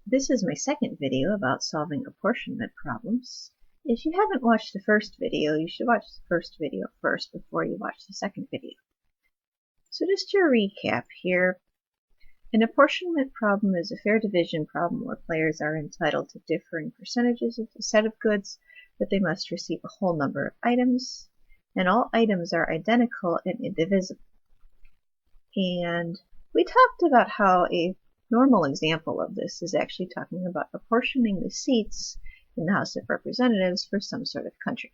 This is my second video about solving apportionment problems. If you haven't watched the first video, you should watch the first video first before you watch the second video. So just to recap here, an apportionment problem is a fair division problem where players are entitled to differing percentages of a set of goods, but they must receive a whole number of items, and all items are identical and indivisible. And we talked about how a normal example of this is actually talking about apportioning the seats in the House of Representatives for some sort of country.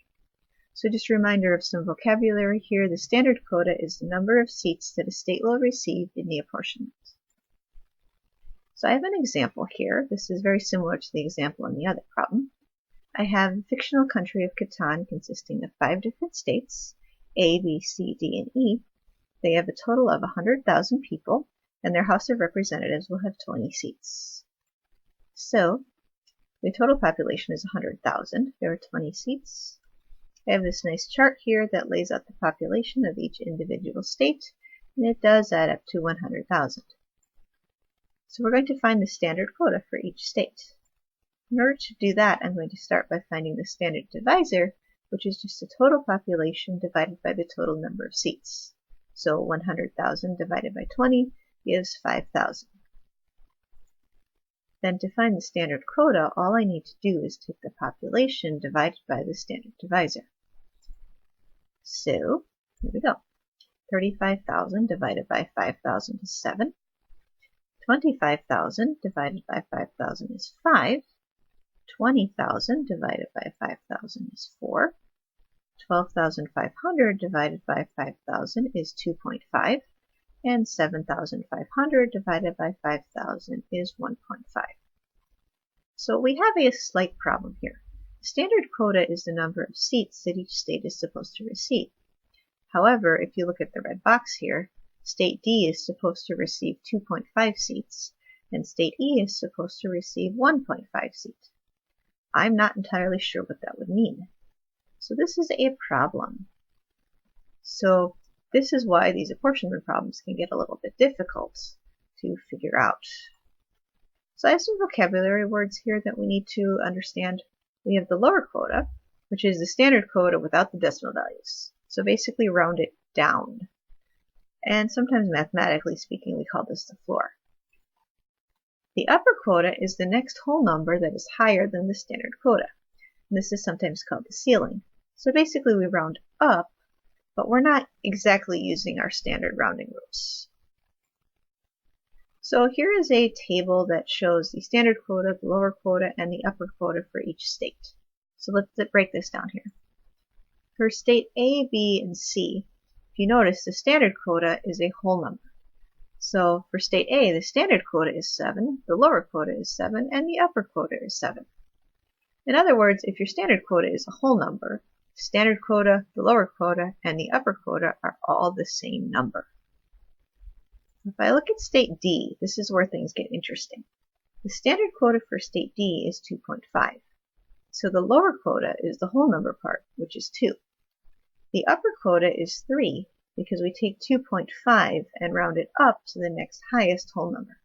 So just a reminder of some vocabulary here. The standard quota is the number of seats that a state will receive in the apportionment. So I have an example here. This is very similar to the example in the other problem. I have a fictional country of Catan consisting of 5 different states, A, B, C, D, and E. They have a total of 100,000 people, and their House of Representatives will have 20 seats. So the total population is 100,000. There are 20 seats. I have this nice chart here that lays out the population of each individual state, and it does add up to 100,000. So we're going to find the standard quota for each state. In order to do that, I'm going to start by finding the standard divisor, which is just the total population divided by the total number of seats. So 100,000 divided by 20 gives 5,000. Then to find the standard quota, all I need to do is take the population divided by the standard divisor. So here we go. 35,000 divided by 5,000 is 7. 25,000 divided by 5,000 is 5. 20,000 divided by 5,000 is 4. 12,500 divided by 5,000 is 2.5. And 7,500 divided by 5,000 is 1.5. So we have a slight problem here. The standard quota is the number of seats that each state is supposed to receive. However, if you look at the red box here, State D is supposed to receive 2.5 seats, and State E is supposed to receive 1.5 seats. I'm not entirely sure what that would mean. So this is a problem. So this is why these apportionment problems can get a little bit difficult to figure out. So I have some vocabulary words here that we need to understand. We have the lower quota, which is the standard quota without the decimal values. So basically round it down. And sometimes mathematically speaking, we call this the floor. The upper quota is the next whole number that is higher than the standard quota. And this is sometimes called the ceiling. So basically we round up, but we're not exactly using our standard rounding rules. So here is a table that shows the standard quota, the lower quota, and the upper quota for each state. So let's break this down here. For state A, B, and C, if you notice, the standard quota is a whole number. So for state A, the standard quota is 7, the lower quota is 7, and the upper quota is 7. In other words, if your standard quota is a whole number, the standard quota, the lower quota, and the upper quota are all the same number. If I look at state D, this is where things get interesting. The standard quota for state D is 2.5. So the lower quota is the whole number part, which is 2. The upper quota is 3, because we take 2.5 and round it up to the next highest whole number.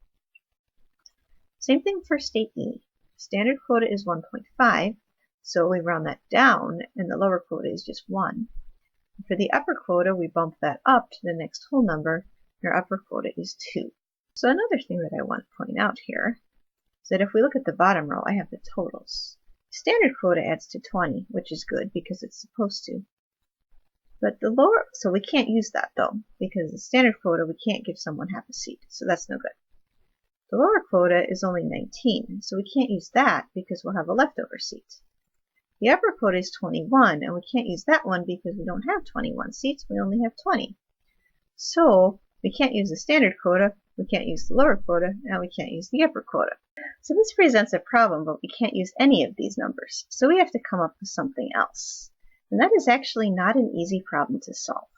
Same thing for state E. Standard quota is 1.5, so we round that down, and the lower quota is just 1. For the upper quota, we bump that up to the next whole number, and our upper quota is 2. So another thing that I want to point out here is that if we look at the bottom row, I have the totals. Standard quota adds to 20, which is good because it's supposed to. But the lower, so we can't use that though, because the standard quota, we can't give someone half a seat, so that's no good. The lower quota is only 19, so we can't use that because we'll have a leftover seat. The upper quota is 21, and we can't use that one because we don't have 21 seats, we only have 20. So we can't use the standard quota, we can't use the lower quota, and we can't use the upper quota. So this presents a problem, but we can't use any of these numbers, so we have to come up with something else. And that is actually not an easy problem to solve.